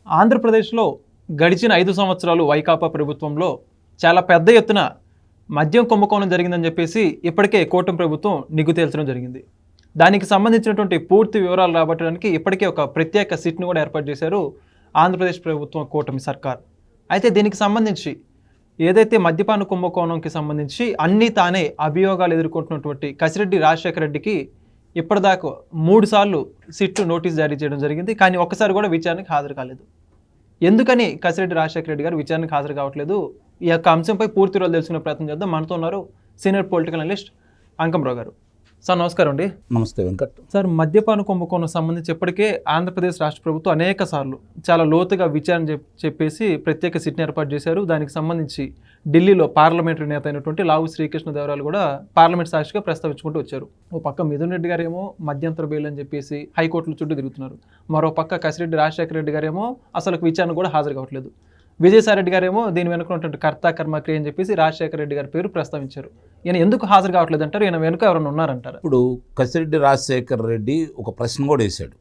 ఆంధ్రప్రదేశ్లో గడిచిన 5 సంవత్సరాలు వైకాపా ప్రభుత్వంలో చాలా పెద్ద ఎత్తున మద్యం కుంభకోణం జరిగిందని చెప్పేసి ఇప్పటికే కూటమి ప్రభుత్వం నిగ్గు తేల్చడం జరిగింది. దానికి సంబంధించినటువంటి పూర్తి వివరాలు రాబట్టడానికి ఇప్పటికే ఒక ప్రత్యేక సిట్ను కూడా ఏర్పాటు చేశారు ఆంధ్రప్రదేశ్ ప్రభుత్వం కూటమి సర్కార్. అయితే దీనికి సంబంధించి ఏదైతే మద్యపాన కుంభకోణంకి సంబంధించి అన్నీ తానే అభియోగాలు ఎదుర్కొంటున్నటువంటి కసిరెడ్డి రాజశేఖర రెడ్డికి ఇప్పటిదాకా 3 సార్లు సిట్టు నోటీస్ జారీ చేయడం జరిగింది. కానీ ఒక్కసారి కూడా విచారణకు హాజరు కాలేదు. ఎందుకని కసిరెడ్డి రాజశేఖర రెడ్డి గారు విచారణకు హాజరు కావట్లేదు? ఈ యొక్క అంశంపై పూర్తి వివరాలు తెలుసుకునే ప్రయత్నం చేద్దాం. మనతో ఉన్నారు సీనియర్ పొలిటికల్ అనలిస్ట్ అంకంరావు గారు. సార్ నమస్కారం అండి. నమస్తే వెంకట్. సార్, మద్యపాన కుంభకోణం సంబంధించి ఇప్పటికే ఆంధ్రప్రదేశ్ రాష్ట్ర ప్రభుత్వం అనేక సార్లు చాలా లోతుగా విచారణ చెప్పేసి ప్రత్యేక సిట్ని ఏర్పాటు చేశారు. దానికి సంబంధించి ఢిల్లీలో పార్లమెంటరీ నేత అయినటువంటి లావు శ్రీకృష్ణదేవరాయలు కూడా పార్లమెంట్ సాక్షిగా ప్రస్తావించుకుంటూ వచ్చారు. ఓ పక్క మిథున్ రెడ్డి గారేమో మధ్యంతర బెయిల్ అని చెప్పేసి హైకోర్టుల చుట్టూ తిరుగుతున్నారు. మరో పక్క కసిరెడ్డి రాజశేఖర రెడ్డి గారేమో అసలు విచారణ కూడా హాజరు కావట్లేదు. విజయసాయిరెడ్డి గారేమో దీని వెనుక ఉన్నటువంటి కర్త కర్మక్రియ అని చెప్పేసి రాజశేఖర రెడ్డి గారి పేరు ప్రస్తావించారు. ఈయన ఎందుకు హాజరు కావట్లేదు అంటారు? ఈయన వెనుక ఎవరైనా ఉన్నారంటారు? ఇప్పుడు కసిరెడ్డి రాజశేఖర రెడ్డి ఒక ప్రశ్న కూడా వేశాడు.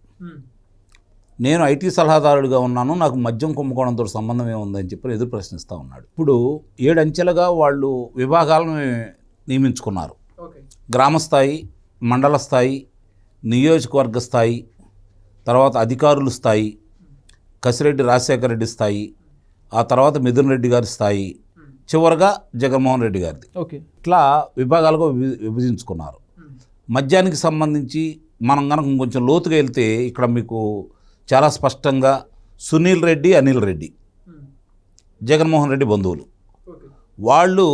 నేను ఐటీ సలహాదారుడిగా ఉన్నాను, నాకు మద్యం కుంభకోణంతో సంబంధం ఏముందని చెప్పి ఎదురు ప్రశ్నిస్తూ ఉన్నాడు. ఇప్పుడు 7 అంచెలుగా వాళ్ళు విభాగాలను నియమించుకున్నారు. గ్రామస్థాయి, మండల స్థాయి, నియోజకవర్గ స్థాయి, తర్వాత అధికారుల స్థాయి, కసిరెడ్డి రాజశేఖర రెడ్డి స్థాయి, ఆ తర్వాత మిథున్ రెడ్డి గారి స్థాయి, చివరిగా జగన్మోహన్ రెడ్డి గారిది. ఇట్లా విభాగాలుగా విభజించుకున్నారు. మద్యానికి సంబంధించి మనం కనుక కొంచెం లోతుగా వెళ్తే ఇక్కడ మీకు చాలా స్పష్టంగా సునీల్ రెడ్డి, అనిల్ రెడ్డి జగన్మోహన్ రెడ్డి బంధువులు. వాళ్ళు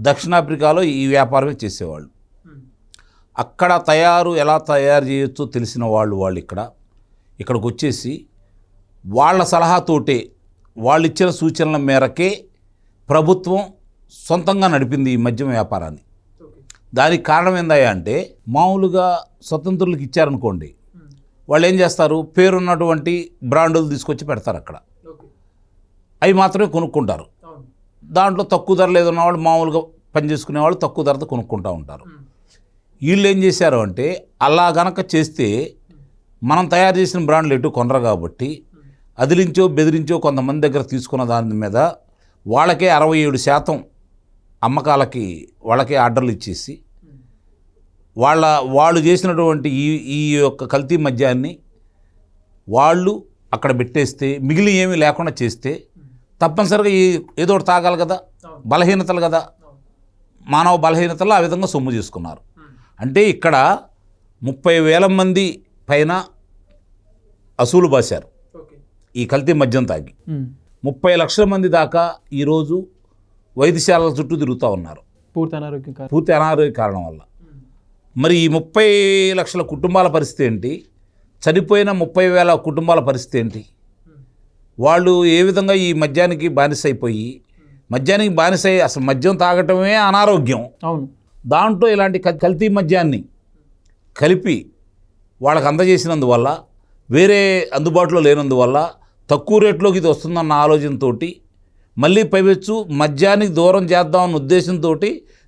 దక్షిణాఫ్రికాలో ఈ వ్యాపారమే చేసేవాళ్ళు. అక్కడ ఎలా తయారు చేయొచ్చో తెలిసిన వాళ్ళు ఇక్కడికి వచ్చేసి వాళ్ళ సలహాతోటే, వాళ్ళు ఇచ్చిన సూచనల మేరకే ప్రభుత్వం సొంతంగా నడిపింది ఈ మద్యం వ్యాపారాన్ని. దానికి కారణం ఏందయ్యా అంటే, మామూలుగా స్వతంత్రులకు ఇచ్చారనుకోండి, వాళ్ళు ఏం చేస్తారు, పేరున్నటువంటి బ్రాండులు తీసుకొచ్చి పెడతారు అక్కడ. అవి మాత్రమే కొనుక్కుంటారు. దాంట్లో తక్కువ ధరలు ఏదన్నా వాళ్ళు మామూలుగా పనిచేసుకునే వాళ్ళు తక్కువ ధరతో కొనుక్కుంటూ ఉంటారు. వీళ్ళు ఏం చేశారు అంటే, అలా గనక చేస్తే మనం తయారు చేసిన బ్రాండ్లు ఎటు కొనరు కాబట్టి అదిలించో బెదిరించో కొంతమంది దగ్గర తీసుకున్న దాని మీద వాళ్ళకే 67% అమ్మకాలకి వాళ్ళకే ఆర్డర్లు ఇచ్చేసి వాళ్ళు చేసినటువంటి ఈ యొక్క కల్తీ మద్యాన్ని వాళ్ళు అక్కడ పెట్టేస్తే, మిగిలి ఏమీ లేకుండా చేస్తే తప్పనిసరిగా ఏదో ఒకటి తాగాలి కదా, బలహీనతలు కదా, మానవ బలహీనతలు ఆ విధంగా సొమ్ము చేసుకున్నారు. అంటే ఇక్కడ 30,000 మంది పైన అసూలు బాశారు ఈ కల్తీ మద్యం తాగి. 30 లక్షల మంది దాకా ఈరోజు వైద్యశాలల చుట్టూ తిరుగుతూ ఉన్నారు పూర్తి అనారోగ్య కారణం వల్ల. మరి ఈ 30 లక్షల కుటుంబాల పరిస్థితి ఏంటి? చనిపోయిన 30,000 కుటుంబాల పరిస్థితి ఏంటి? వాళ్ళు ఏ విధంగా ఈ మద్యానికి బానిసైపోయి, అసలు మద్యం తాగటమే అనారోగ్యం, దాంట్లో ఇలాంటి కల్తీ మద్యాన్ని కలిపి వాళ్ళకి అందజేసినందువల్ల, వేరే అందుబాటులో లేనందువల్ల తక్కువ రేట్లోకి ఇది వస్తుందన్న ఆలోచనతో, మళ్ళీ పైవచ్చు మద్యానికి దూరం చేద్దామన్న ఉద్దేశంతో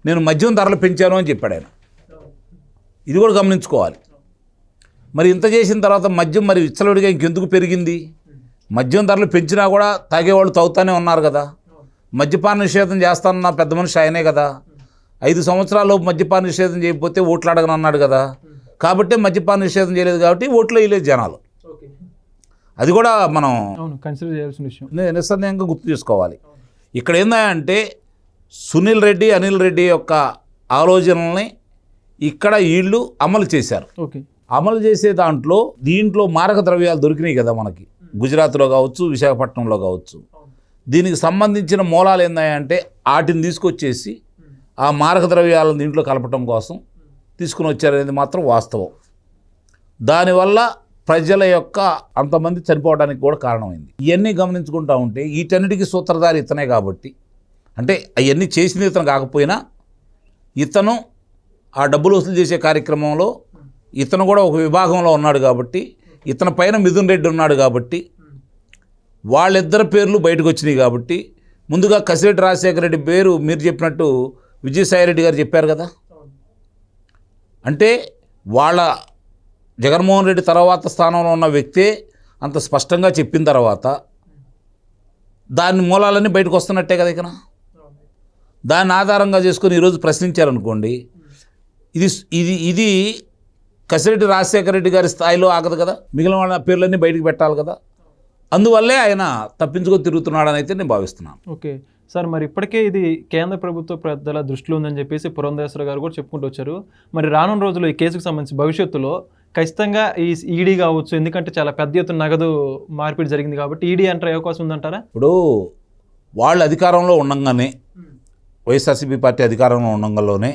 నేను మద్యం ధరలు పెంచాను అని చెప్పాడు ఆయన. ఇది కూడా గమనించుకోవాలి. మరి ఇంత చేసిన తర్వాత మద్యం మరి విచ్చలవిడిగా ఇంకెందుకు పెరిగింది? మద్యం ధరలు పెంచినా కూడా తాగేవాళ్ళు తాగుతూనే ఉన్నారు కదా. మద్యపాన నిషేధం చేస్తానన్న పెద్ద మనిషి ఆయనే కదా. 5 సంవత్సరాల్లో మద్యపాన నిషేధం చేయకపోతే ఓట్లు అడగనన్నాడు కదా. కాబట్టి మద్యపాన నిషేధం చేయలేదు కాబట్టి ఓట్లు వేయలేదు జనాలు. అది కూడా మనం కన్సిడర్ చేయాల్సిన విషయం, నిస్సందేహంగా గుర్తు చేసుకోవాలి. ఇక్కడ ఏందంటే సునీల్ రెడ్డి, అనిల్ రెడ్డి యొక్క ఆలోచనల్ని ఇక్కడ వీళ్ళు అమలు చేశారు. అమలు చేసే దీంట్లో మారక ద్రవ్యాలు దొరికినాయి కదా మనకి, గుజరాత్లో కావచ్చు, విశాఖపట్నంలో కావచ్చు. దీనికి సంబంధించిన మూలాలు ఏందంటే వాటిని తీసుకొచ్చేసి ఆ మారక ద్రవ్యాలను దీంట్లో కలపటం కోసం తీసుకుని వచ్చారనేది మాత్రం వాస్తవం. దానివల్ల ప్రజల యొక్క అంతమంది చనిపోవడానికి కూడా కారణమైంది. ఇవన్నీ గమనించుకుంటూ ఉంటే వీటన్నిటికీ సూత్రధారి ఇతనే కాబట్టి, అంటే అవన్నీ చేసిన ఇతను కాకపోయినా ఇతను ఆ డబ్బులు వసూలు చేసే కార్యక్రమంలో ఇతను కూడా ఒక విభాగంలో ఉన్నాడు కాబట్టి, ఇతని పైన మిథున్ రెడ్డి ఉన్నాడు కాబట్టి, వాళ్ళిద్దరి పేర్లు బయటకు వచ్చినాయి కాబట్టి, ముందుగా కసిరెడ్డి రాజశేఖర రెడ్డి పేరు మీరు చెప్పినట్టు విజయసాయిరెడ్డి గారు చెప్పారు కదా. అంటే వాళ్ళ జగన్మోహన్ రెడ్డి తర్వాత స్థానంలో ఉన్న వ్యక్తే అంత స్పష్టంగా చెప్పిన తర్వాత దాని మూలాలన్నీ బయటకు వస్తున్నట్టే కదా ఇక. దాన్ని ఆధారంగా చేసుకొని ఈరోజు ప్రశ్నించారనుకోండి, ఇది ఇది ఇది కసిరెడ్డి రాజశేఖర రెడ్డి గారి స్థాయిలో ఆగదు కదా, మిగిలిన వాళ్ళ పేర్లన్నీ బయటకు పెట్టాలి కదా. అందువల్లే ఆయన తప్పించుకొని తిరుగుతున్నాడని అయితే నేను భావిస్తున్నాను. ఓకే సార్, మరి ఇప్పటికే ఇది కేంద్ర ప్రభుత్వ పెద్దల దృష్టిలో ఉందని చెప్పేసి పురంధేశ్వర గారు కూడా చెప్పుకుంటూ వచ్చారు. మరి రానున్న రోజుల్లో ఈ కేసుకు సంబంధించి భవిష్యత్తులో ఖచ్చితంగా ఈ ఈడీ కావచ్చు, ఎందుకంటే చాలా పెద్ద ఎత్తున నగదు మార్పిడి జరిగింది కాబట్టి ఈడీ ఎంటర్ అయ్యే అవకాశం ఉందంటారా? ఇప్పుడు వాళ్ళు అధికారంలో ఉండంగానే, వైఎస్ఆర్సీపీ పార్టీ అధికారంలో ఉండంగానే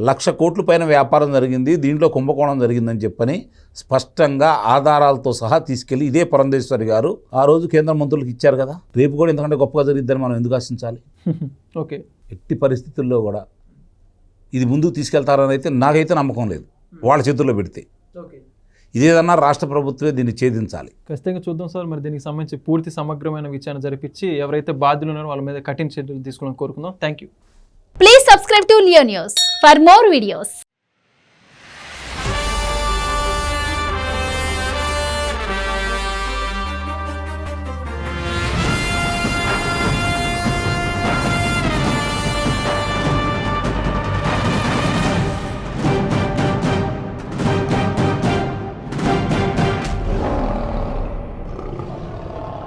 1,00,000 కోట్ల పైన వ్యాపారం జరిగింది, దీంట్లో కుంభకోణం జరిగిందని చెప్పని స్పష్టంగా ఆధారాలతో సహా తీసుకెళ్లి ఇదే పురంధేశ్వరి గారు ఆ రోజు కేంద్ర మంత్రులకు ఇచ్చారు కదా. రేపు కూడా ఇంతకంటే గొప్పగా జరిగిద్దని మనం ఎందుకు ఆశించాలి? ఓకే, ఎట్టి పరిస్థితుల్లో కూడా ఇది ముందుకు తీసుకెళ్తారని అయితే నాకైతే నమ్మకం లేదు. వాళ్ళ చేతుల్లో పెడితే ఇదేదన్నా రాష్ట్ర ప్రభుత్వమే దీన్ని ఛేదించాలి. ఖచ్చితంగా చూద్దాం సార్. మరి దీనికి సంబంధించి పూర్తి సమగ్రమైన విచారణ జరిపించి ఎవరైతే బాధ్యులు ఉన్నారో వాళ్ళ మీద కఠిన చర్యలు తీసుకోవాలని కోరుకుందాం. Thank you. Please subscribe to Leo News for more videos.